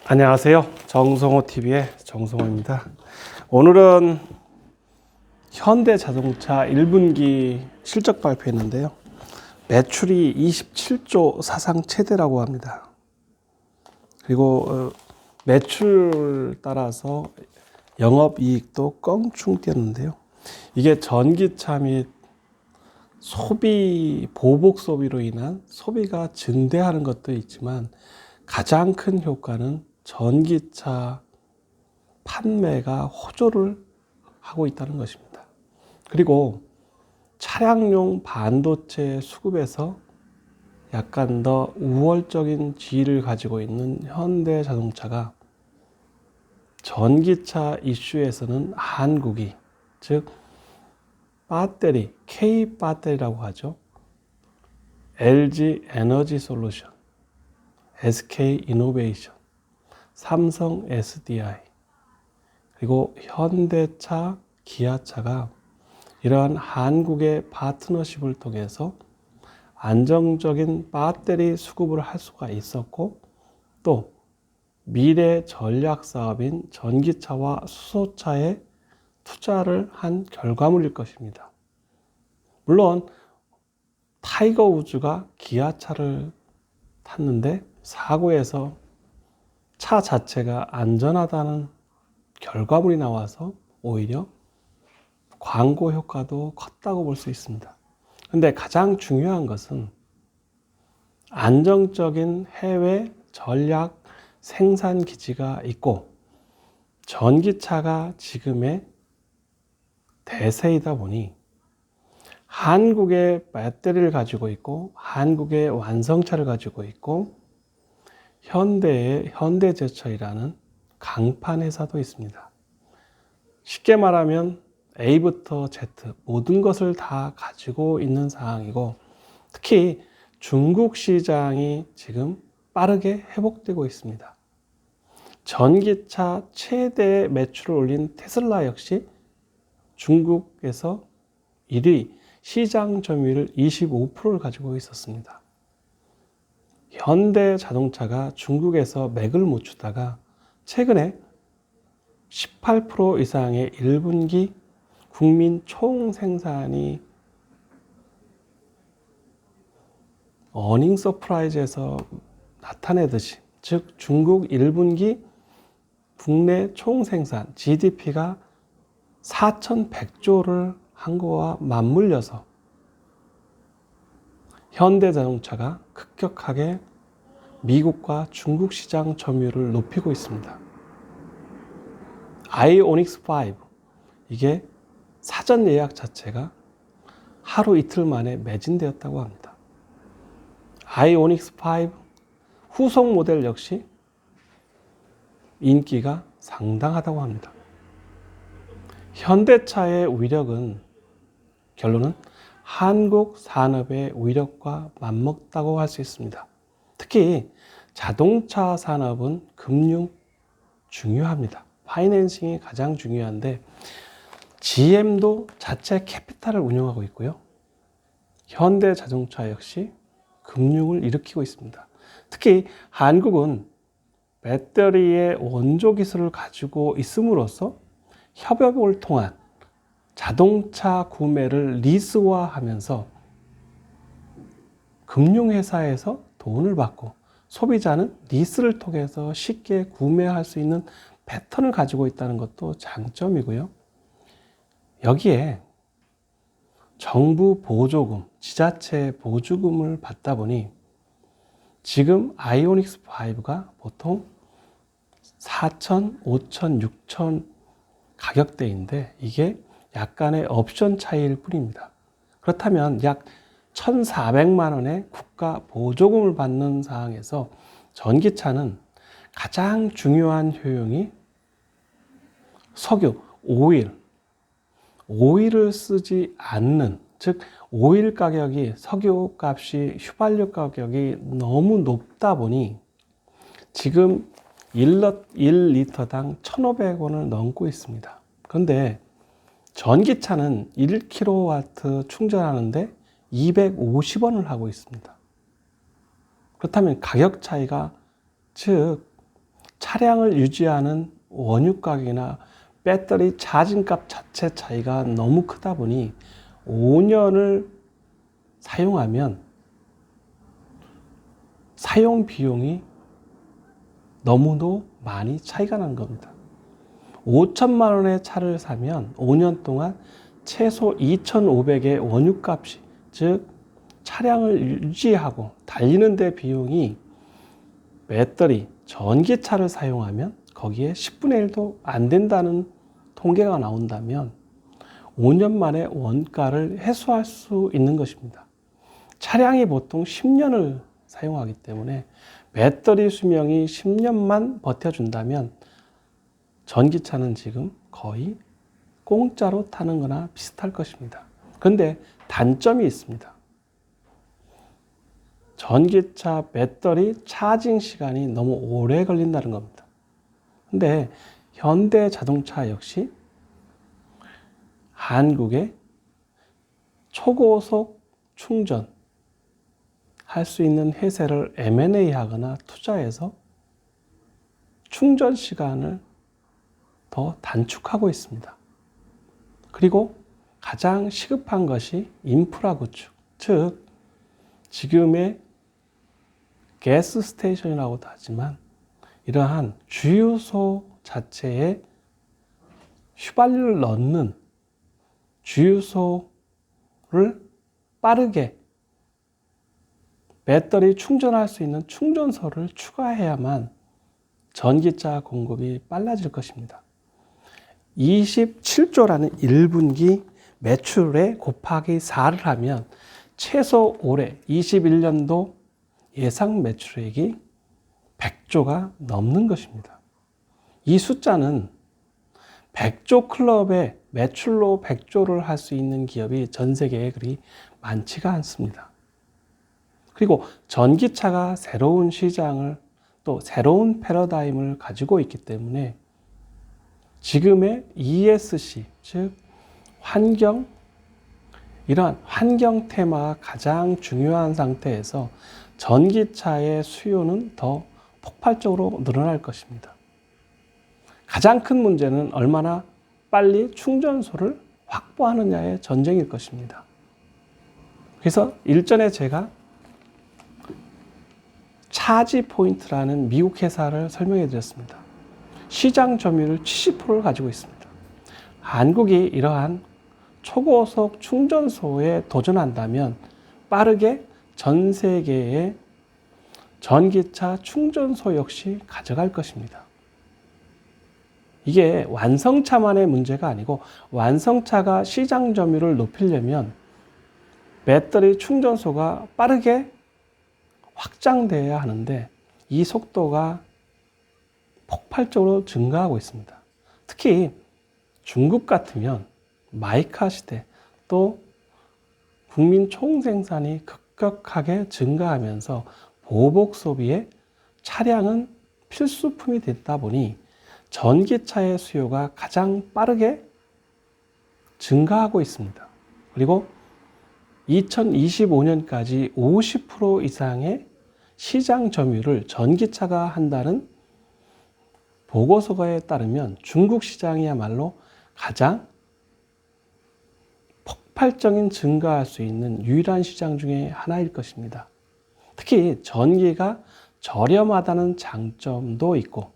안녕하세요. 정성호TV의 정성호입니다. 오늘은 현대자동차 1분기 실적 발표했는데요. 매출이 27조 사상 최대라고 합니다. 그리고 매출 따라서 영업이익도 껑충 뛰었는데요. 이게 전기차 및 소비, 보복 소비로 인한 소비가 증대하는 것도 있지만 가장 큰 효과는 전기차 판매가 호조를 하고 있다는 것입니다. 그리고 차량용 반도체 수급에서 약간 더 우월적인 지위를 가지고 있는 현대자동차가 전기차 이슈에서는 한국이, 즉 배터리, K 배터리라고 하죠. LG 에너지 솔루션, SK 이노베이션, 삼성 SDI, 그리고 현대차, 기아차가 이러한 한국의 파트너십을 통해서 안정적인 배터리 수급을 할 수가 있었고, 또 미래 전략 사업인 전기차와 수소차에 투자를 한 결과물일 것입니다. 물론 타이거 우즈가 기아차를 탔는데 사고에서 차 자체가 안전하다는 결과물이 나와서 오히려 광고 효과도 컸다고 볼 수 있습니다. 근데 가장 중요한 것은 안정적인 해외 전략 생산 기지가 있고 전기차가 지금의 대세이다 보니 한국의 배터리를 가지고 있고 한국의 완성차를 가지고 있고 현대의 현대제철이라는 강판 회사도 있습니다. 쉽게 말하면 A부터 Z 모든 것을 다 가지고 있는 상황이고, 특히 중국 시장이 지금 빠르게 회복되고 있습니다. 전기차 최대 매출을 올린 테슬라 역시 중국에서 1위 시장 점유율 25%를 가지고 있었습니다. 현대자동차가 중국에서 맥을 못 추다가 최근에 18% 이상의 1분기 국민 총 생산이 어닝 서프라이즈에서 나타내듯이, 즉 중국 1분기 국내 총 생산 GDP가 4,100조를 한 거와 맞물려서 현대자동차가 급격하게 미국과 중국 시장 점유율을 높이고 있습니다. 아이오닉스 5, 이게 사전 예약 자체가 하루 이틀 만에 매진되었다고 합니다. 아이오닉스 5 후속 모델 역시 인기가 상당하다고 합니다. 현대차의 위력은, 결론은 한국 산업의 위력과 맞먹다고 할 수 있습니다. 특히 자동차 산업은 금융 중요합니다. 파이낸싱이 가장 중요한데 GM도 자체 캐피탈을 운영하고 있고요. 현대자동차 역시 금융을 일으키고 있습니다. 특히 한국은 배터리의 원조 기술을 가지고 있음으로써 협업을 통한 자동차 구매를 리스화하면서 금융회사에서 돈을 받고 소비자는 리스를 통해서 쉽게 구매할 수 있는 패턴을 가지고 있다는 것도 장점이고요. 여기에 정부 보조금, 지자체 보조금을 받다 보니 지금 아이오닉스 5가 보통 4천, 5천, 6천 가격대인데 이게 약간의 옵션 차이일 뿐입니다. 그렇다면 약 1,400만 원의 국가 보조금을 받는 상황에서 전기차는 가장 중요한 효용이 석유, 오일을 쓰지 않는, 즉 오일 가격이, 석유 값이, 휘발유 가격이 너무 높다 보니 지금 1리터당 1,500원을 넘고 있습니다. 그런데 전기차는 1kW 충전하는데 250원을 하고 있습니다. 그렇다면 가격 차이가, 즉 차량을 유지하는 원유 가격이나 배터리 차징값 자체 차이가 너무 크다 보니 5년을 사용하면 사용 비용이 너무도 많이 차이가 난 겁니다. 5천만 원의 차를 사면 5년 동안 최소 2,500의 원유값이, 즉 차량을 유지하고 달리는 데 비용이 배터리, 전기차를 사용하면 거기에 10분의 1도 안 된다는 통계가 나온다면 5년 만에 원가를 해소할 수 있는 것입니다. 차량이 보통 10년을 사용하기 때문에 배터리 수명이 10년만 버텨준다면 전기차는 지금 거의 공짜로 타는 거나 비슷할 것입니다. 그런데 단점이 있습니다. 전기차 배터리 차징 시간이 너무 오래 걸린다는 겁니다. 근데 현대 자동차 역시 한국에 초고속 충전 할 수 있는 회사를 M&A 하거나 투자해서 충전 시간을 더 단축하고 있습니다. 그리고 가장 시급한 것이 인프라 구축, 즉 지금의 가스 스테이션이라고도 하지만 이러한 주유소 자체에 휘발유를 넣는 주유소를 빠르게 배터리 충전할 수 있는 충전소를 추가해야만 전기차 공급이 빨라질 것입니다. 27조라는 1분기 매출에 곱하기 4를 하면 최소 올해 21년도 예상 매출액이 100조가 넘는 것입니다. 이 숫자는 100조 클럽의 매출로 100조를 할 수 있는 기업이 전 세계에 그리 많지가 않습니다. 그리고 전기차가 새로운 시장을 또 새로운 패러다임을 가지고 있기 때문에 지금의 ESG, 즉 환경, 이러한 환경 테마가 가장 중요한 상태에서 전기차의 수요는 더 폭발적으로 늘어날 것입니다. 가장 큰 문제는 얼마나 빨리 충전소를 확보하느냐의 전쟁일 것입니다. 그래서 일전에 제가 차지포인트라는 미국 회사를 설명해 드렸습니다. 시장 점유율 70%를 가지고 있습니다. 한국이 이러한 초고속 충전소에 도전한다면 빠르게 전 세계의 전기차 충전소 역시 가져갈 것입니다. 이게 완성차만의 문제가 아니고 완성차가 시장 점유율을 높이려면 배터리 충전소가 빠르게 확장되어야 하는데 이 속도가 폭발적으로 증가하고 있습니다. 특히 중국 같으면 마이카 시대 또 국민 총생산이 급격하게 증가하면서 보복 소비에 차량은 필수품이 됐다 보니 전기차의 수요가 가장 빠르게 증가하고 있습니다. 그리고 2025년까지 50% 이상의 시장 점유율을 전기차가 한다는 보고서에 따르면 중국 시장이야말로 가장 폭발적인 증가할 수 있는 유일한 시장 중에 하나일 것입니다. 특히 전기가 저렴하다는 장점도 있고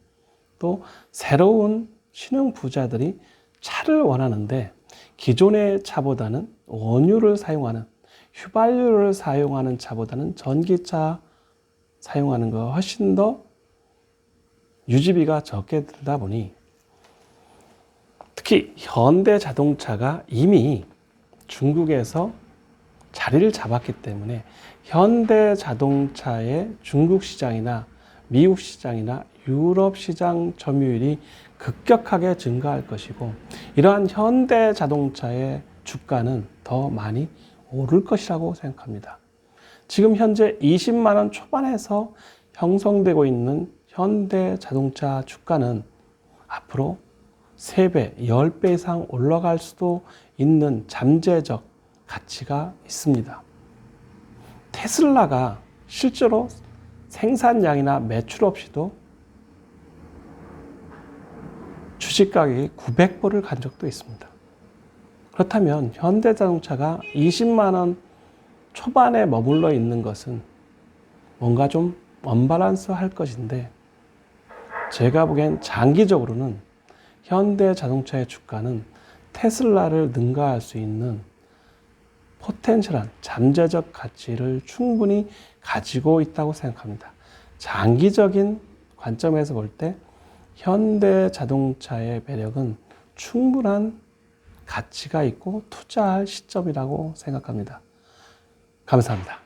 또 새로운 신흥 부자들이 차를 원하는데 기존의 차보다는 원유를 사용하는 휘발유를 사용하는 차보다는 전기차 사용하는 거 훨씬 더 유지비가 적게 들다 보니 특히 현대 자동차가 이미 중국에서 자리를 잡았기 때문에 현대 자동차의 중국 시장이나 미국 시장이나 유럽 시장 점유율이 급격하게 증가할 것이고 이러한 현대 자동차의 주가는 더 많이 오를 것이라고 생각합니다. 지금 현재 20만 원 초반에서 형성되고 있는 현대 자동차 주가는 앞으로 3배, 10배 이상 올라갈 수도 있는 잠재적 가치가 있습니다. 테슬라가 실제로 생산량이나 매출 없이도 주식 가격이 900불을 간 적도 있습니다. 그렇다면 현대자동차가 20만 원 초반에 머물러 있는 것은 뭔가 좀 언밸런스 할 것인데, 제가 보기엔 장기적으로는 현대자동차의 주가는 테슬라를 능가할 수 있는 포텐셜한 잠재적 가치를 충분히 가지고 있다고 생각합니다. 장기적인 관점에서 볼 때 현대자동차의 매력은 충분한 가치가 있고 투자할 시점이라고 생각합니다. 감사합니다.